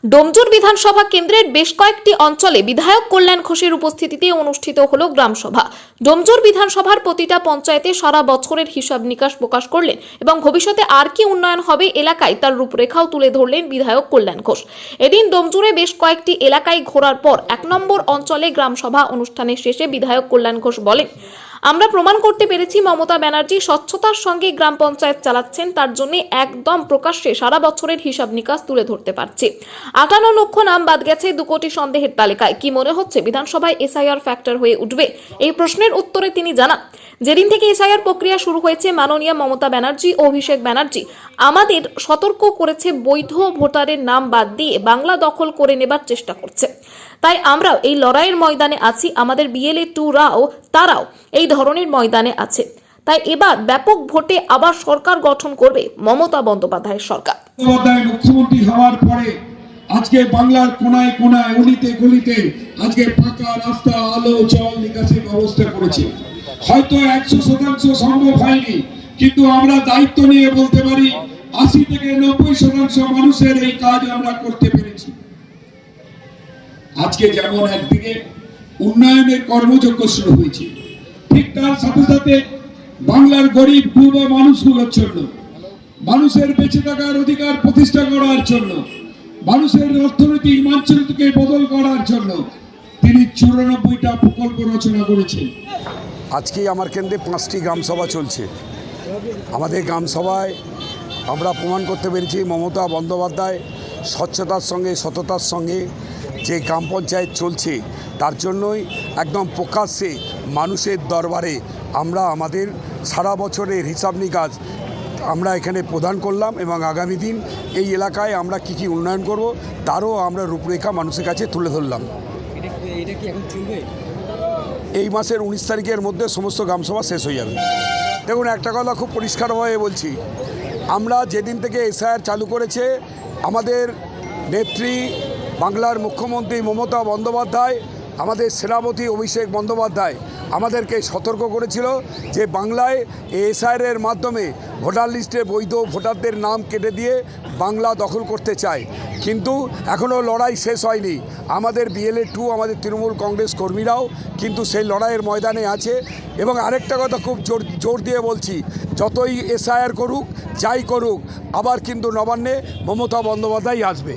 ডোমজুর বিধানসভা কেন্দ্রের বেশ কয়েকটি অঞ্চলে বিধায়ক কল্যাণ ঘোষের উপস্থিতিতে অনুষ্ঠিত হলো গ্রামসভা। ডোমজুর বিধানসভার প্রতিটা পঞ্চায়েতে সারা বছরের হিসাব নিকাশ প্রকাশ করলেন এবং ভবিষ্যতে আর কি উন্নয়ন হবে এলাকায় তার রূপরেখাও তুলে ধরলেন বিধায়ক কল্যাণ ঘোষ। এদিন ডোমজুরে বেশ কয়েকটি এলাকায় ঘোরার পর ১ নম্বর অঞ্চলে গ্রামসভা অনুষ্ঠানের শেষে বিধায়ক কল্যাণ ঘোষ বলেন, আমরা প্রমাণ করতে পেরেছি মমতা ব্যানার্জি স্বচ্ছতার সঙ্গে গ্রাম পঞ্চায়েত চালাচ্ছেন, তার জন্য একদম প্রকাশ্যে সারা বছরের হিসাব নিকাশ তুলে ধরতে পারছি। ৫৮ লক্ষ নাম বাদ গেছে ২ কোটি সন্দেহের তালিকায়। কি মনে হচ্ছে বিধানসভায় এসআইআর ফ্যাক্টর হয়ে উঠবে? এই প্রশ্নের উত্তরে তিনি জানান, যেদিন থেকে এসআইআর প্রক্রিয়া শুরু হয়েছে মাননীয় মমতা ব্যানার্জি ও অভিষেক ব্যানার্জি আমাদের সতর্ক করেছে বৈধ ভোটারের নাম বাদ দিয়ে বাংলা দখল করে নেবার চেষ্টা করছে। তাই আমরাও এই লড়াইয়ের ময়দানে আছি, আমাদের বিএলএ 2রাও তারাও এই ধরনের ময়দানে আছে। তাই এবার ব্যাপক ভোটে আবার সরকার গঠন করবে মমতা বন্দ্যোপাধ্যায়ের সরকার। মুখ্যমন্ত্রী হওয়ার পরে আজকে বাংলার কোনায় কোনায় অলিতে গলিতে আজকে পাকা রাস্তা, আলো, জল নিকাশের ব্যবস্থা করেছে। হয়তো ১০০% সম্ভব হয়নি, কিন্তু আমরা দায়িত্ব নিয়ে বলতে পারি ৮০ থেকে ৯০% মানুষের এই কাজ আমরা করতে পেরেছি। আজকে যেমন একদিকে উন্নয়নের কর্মযজ্ঞ শুরু হয়েছে, ঠিক তার সাথে সাথে বাংলার গরিব পূর্ব মানুষগুলোর জন্য, মানুষের বেঁচে থাকার অধিকার প্রতিষ্ঠা করার জন্য, মানুষের অর্থনৈতিক মানচিত্রকে বদল করার জন্য তিনি ৯৪টা প্রকল্প রচনা করেছেন। আজকে আমার কেন্দ্রে 5টি গ্রামসভা চলছে। আমাদের গ্রামসভায় আমরা প্রমাণ করতে পেরেছি মমতা বন্দ্যোপাধ্যায় স্বচ্ছতার সঙ্গে সততার সঙ্গে যে গ্রাম পঞ্চায়েত চলছে তার জন্যই একদম প্রকাশ্যে মানুষের দরবারে আমরা আমাদের সারা বছরের হিসাব নিকাশ আমরা এখানে প্রদান করলাম এবং আগামী দিন এই এলাকায় আমরা কি কি উন্নয়ন করব তারও আমরা রূপরেখা মানুষের কাছে তুলে ধরলাম। এটা কি এখন চলবে? এই মাসের 19 তারিখের মধ্যে সমস্ত গ্রামসভা শেষ হয়ে যাবে। দেখুন, একটা কথা খুব পরিষ্কারভাবে বলছি, আমরা যেদিন থেকে এসআইআর চালু করেছে আমাদের নেত্রী বাংলার মুখ্যমন্ত্রী মমতা বন্দ্যোপাধ্যায়, আমাদের সেনাপতি অভিষেক বন্দ্যোপাধ্যায় আমাদেরকে সতর্ক করেছিল যে বাংলায় এসআইআরের মাধ্যমে ভোটার লিস্টে বৈধ ভোটারদের নাম কেটে দিয়ে বাংলা দখল করতে চায়। কিন্তু এখনও লড়াই শেষ হয়নি। আমাদের বিএলএ 2 আমাদের তৃণমূল কংগ্রেস কর্মীরাও কিন্তু সেই লড়াইয়ের ময়দানে আছে। এবং আরেকটা কথা খুব জোর দিয়ে বলছি, যতই এসআইআর করুক যাই করুক আবার কিন্তু নবান্নে মমতা বন্দ্যোপাধ্যায় আসবে।